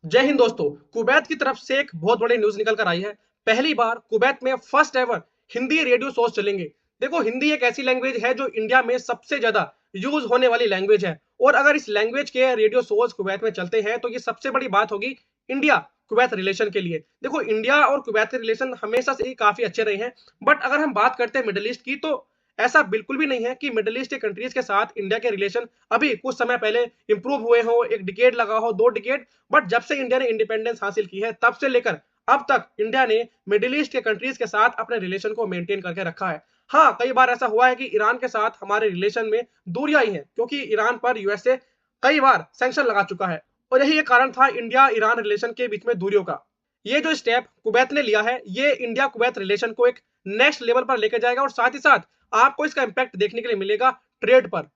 जय हिंद दोस्तों। कुवैत की तरफ से एक बहुत बड़ी न्यूज निकल कर आई है। पहली बार कुवैत में first ever Hindi radio shows चलेंगे। देखो, हिंदी एक ऐसी लैंग्वेज है जो इंडिया में सबसे ज्यादा यूज होने वाली लैंग्वेज है, और अगर इस लैंग्वेज के रेडियो शोज कुवैत में चलते हैं तो ये सबसे बड़ी बात होगी इंडिया कुवैत रिलेशन के लिए। देखो, इंडिया और कुवैत के रिलेशन हमेशा से ही काफी अच्छे रहे हैं, बट अगर हम बात करते हैं मिडिल ईस्ट की, तो ऐसा बिल्कुल भी नहीं है कि मिडिल ईस्ट के कंट्रीज के साथ इंडिया के रिलेशन अभी कुछ समय पहले इंप्रूव हुए हो, एक डिकेड लगा हो, 2 डिकेड। बट जब से इंडिया ने इंडिपेंडेंस हासिल की है, तब से लेकर अब तक इंडिया ने मिडिल ईस्ट के कंट्रीज के साथ अपने रिलेशन को मेंटेन करके रखा है। हाँ, कई बार ऐसा हुआ है कि ईरान के साथ हमारे रिलेशन में दूरियां आई हैं, क्योंकि ईरान पर यूएसए कई बार सैंक्शन लगा चुका है, और यही एक कारण था इंडिया ईरान रिलेशन के बीच में दूरियों का। ये जो स्टेप कुवैत ने लिया है, ये इंडिया कुवैत रिलेशन को एक नेक्स्ट लेवल पर लेके जाएगा, और साथ ही साथ आपको इसका इंपैक्ट देखने के लिए मिलेगा ट्रेड पर।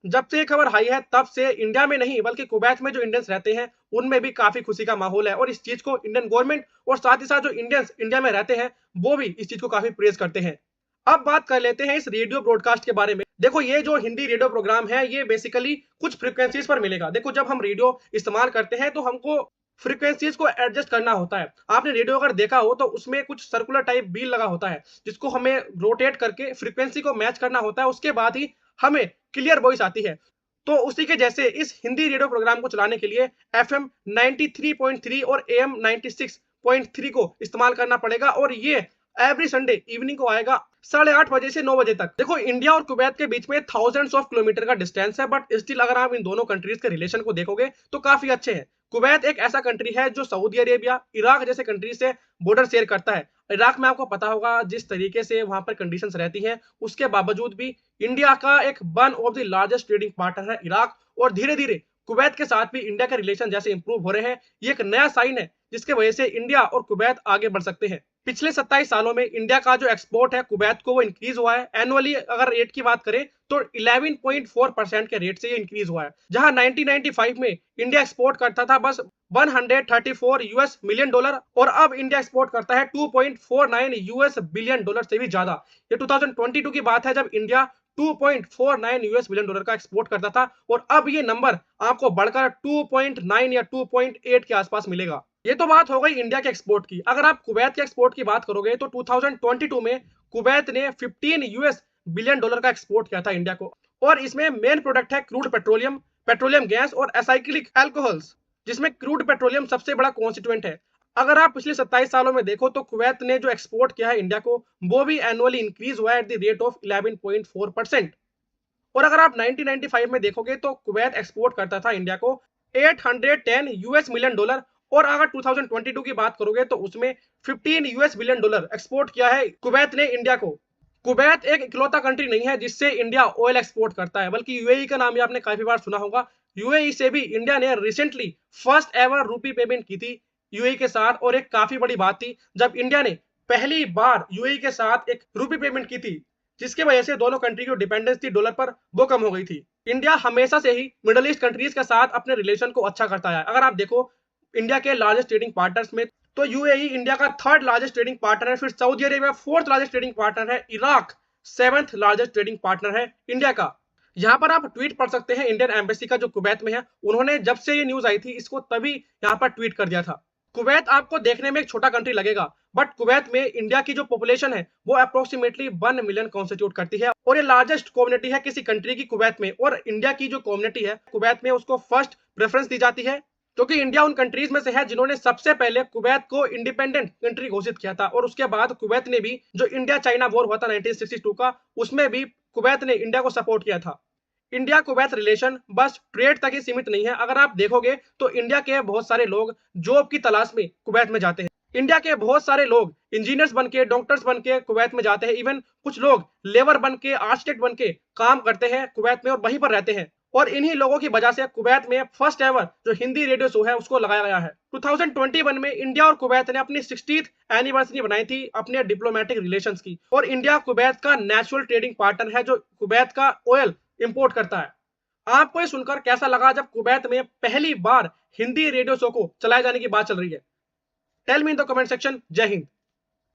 जब से ये खबर आई है, तब से इंडिया में नहीं बल्कि कुवैत में जो इंडियंस रहते हैं, उनमें भी काफी खुशी का माहौल है, और इस चीज को इंडियन गवर्नमेंट और साथ ही साथ जो इंडियंस इंडिया में रहते हैं, वो भी इस चीज को काफी प्रेज करते हैं। अब बात कर लेते हैं इस रेडियो ब्रॉडकास्ट के बारे में। देखो, ये जो हिंदी रेडियो प्रोग्राम है, ये बेसिकली कुछ फ्रीक्वेंसीज पर मिलेगा। देखो, जब हम रेडियो इस्तेमाल करते हैं तो हमको फ्रीक्वेंसीज को एडजस्ट करना होता है। आपने रेडियो अगर देखा हो तो उसमें कुछ सर्कुलर टाइप व्हील लगा होता है, जिसको हमें रोटेट करके फ्रीक्वेंसी को मैच करना होता है। उसके बाद ही हमें क्लियर वॉइस आती है। तो उसी के जैसे इस हिंदी रेडियो प्रोग्राम को चलाने के लिए एफएम 93.3 और एएम 96.3 को इस्तेमाल करना पड़ेगा, और ये एवरी संडे इवनिंग को आएगा 8:30 बजे से 9 बजे तक। देखो, इंडिया और कुवैत के बीच में थाउजेंड्स ऑफ किलोमीटर का डिस्टेंस है, बट स्टिल अगर आप इन दोनों कंट्रीज के रिलेशन को देखोगे तो काफी अच्छे हैं। कुवैत एक ऐसा कंट्री है जो सऊदी अरेबिया, इराक जैसे कंट्री से बॉर्डर शेयर करता है। इराक में आपको पता होगा जिस तरीके से वहां पर कंडीशंस रहती हैं, उसके बावजूद भी इंडिया का एक one of the largest trading partner है इराक, और धीरे धीरे कुवैत के साथ भी इंडिया के रिलेशन जैसे इंप्रूव हो रहे हैं, ये एक नया साइन है जिसके वजह से इंडिया और कुवैत आगे बढ़ सकते हैं। पिछले 27 सालों में इंडिया का जो एक्सपोर्ट है कुवैत को, वो इंक्रीज हुआ है। एनुअली अगर रेट की बात करें तो 11.4% के रेट से ये इंक्रीज हुआ है। जहां 1995 में इंडिया एक्सपोर्ट करता था बस 134 यूएस मिलियन डॉलर, और अब इंडिया एक्सपोर्ट करता है 2.49 यूएस बिलियन डॉलर से भी ज्यादा। ये 2022 की बात है, जब इंडिया 2.49 यूएस बिलियन डॉलर का एक्सपोर्ट करता था, और अब ये नंबर आपको बढ़कर 2.9 या 2.8 के आसपास मिलेगा। ये तो बात हो गई इंडिया के एक्सपोर्ट की। अगर आप कुवैत के एक्सपोर्ट की बात करोगे तो 2022 में कुवैत ने 15 यूएस बिलियन डॉलर का एक्सपोर्ट किया था इंडिया को, और इसमें मेन प्रोडक्ट है क्रूड पेट्रोलियम, पेट्रोलियम गैस और एसाइक्लिक अल्कोहल्स, जिसमें क्रूड पेट्रोलियम सबसे बड़ा कॉन्स्टिट्यूएंट है। अगर आप पिछले 27 सालों में देखो तो कुवैत ने जो एक्सपोर्ट किया है इंडिया को, वो भी एनुअली इंक्रीज हुआ है एट द रेट ऑफ 11.4%। और अगर आप 1995 में देखोगे तो कुवैत एक्सपोर्ट करता था इंडिया को 810 यूएस मिलियन डॉलर, और अगर 2022 की बात करोगे तो उसमें 15 यूएस बिलियन डॉलर एक्सपोर्ट किया है कुवैत ने इंडिया को। कुवैत एक इकलौता कंट्री नहीं है जिससे इंडिया ऑयल एक्सपोर्ट करता है, बल्कि यूएई का नाम भी आपने काफी बार सुना होगा। यूएई से भी इंडिया ने रिसेंटली फर्स्ट एवर रूपी पेमेंट की थी यूएई के साथ, और एक काफी बड़ी बात थी जब इंडिया ने पहली बार यूएई के साथ एक रूपी पेमेंट की थी, जिसकी वजह से दोनों कंट्री की डिपेंडेंस थी डॉलर पर, वो कम हो गई थी। इंडिया हमेशा से ही मिडिल ईस्ट कंट्रीज के साथ अपने रिलेशन को अच्छा करता है। अगर आप देखो इंडिया के लार्जेस्ट ट्रेडिंग पार्टनर्स में, तो यूएई इंडिया का थर्ड लार्जेस्ट ट्रेडिंग पार्टनर है, फिर Saudi Arabia fourth largest trading partner है, Iraq seventh largest trading partner है इंडिया का। यहाँ पर आप ट्वीट पढ़ सकते हैं इंडियन एम्बेसी का जो कुवैत में है, उन्होंने जब से ये न्यूज आई थी इसको तभी यहाँ पर ट्वीट कर दिया था। कुवैत आपको देखने में एक छोटा कंट्री लगेगा, बट कुवैत में इंडिया की जो पॉपुलेशन है वो अप्रोक्सीमेटली 1 मिलियन कॉन्स्टिट्यूट करती है, और ये लार्जेस्ट कम्युनिटी है किसी कंट्री की कुवैत में। और इंडिया की जो कम्युनिटी है कुवैत में, उसको फर्स्ट प्रेफरेंस दी जाती है, क्योंकि इंडिया उन कंट्रीज में से है जिन्होंने सबसे पहले कुवैत को इंडिपेंडेंट कंट्री घोषित किया था। और उसके बाद कुवैत ने भी, जो इंडिया चाइना वॉर हुआ था 1962 का, उसमें भी कुवैत ने इंडिया को सपोर्ट किया था। इंडिया कुवैत रिलेशन बस ट्रेड तक ही सीमित नहीं है। अगर आप देखोगे तो इंडिया के बहुत सारे लोग जॉब की तलाश में कुवैत में जाते हैं। इंडिया के बहुत सारे लोग इंजीनियर्स बन के, डॉक्टर्स बन के कुवैत में जाते हैं। इवन कुछ लोग लेबर बन के, आर्किटेक्ट बन के काम करते हैं कुवैत में और वहीं पर रहते हैं। और इन्हीं लोगों की वजह से कुवैत में फर्स्ट एवर जो हिंदी रेडियो शो है उसको लगाया गया है। 2021 में इंडिया और कुवैत ने अपनी 60th एनिवर्सरी बनाई थी अपने डिप्लोमेटिक रिलेशंस की, और इंडिया कुवैत का नेचुरल ट्रेडिंग पार्टनर है जो कुवैत का ऑयल इंपोर्ट करता है। आपको ये सुनकर कैसा लगा जब कुवैत में पहली बार हिंदी रेडियो शो को चलाए जाने की बात चल रही है? Tell me in the comment section. जय हिंद।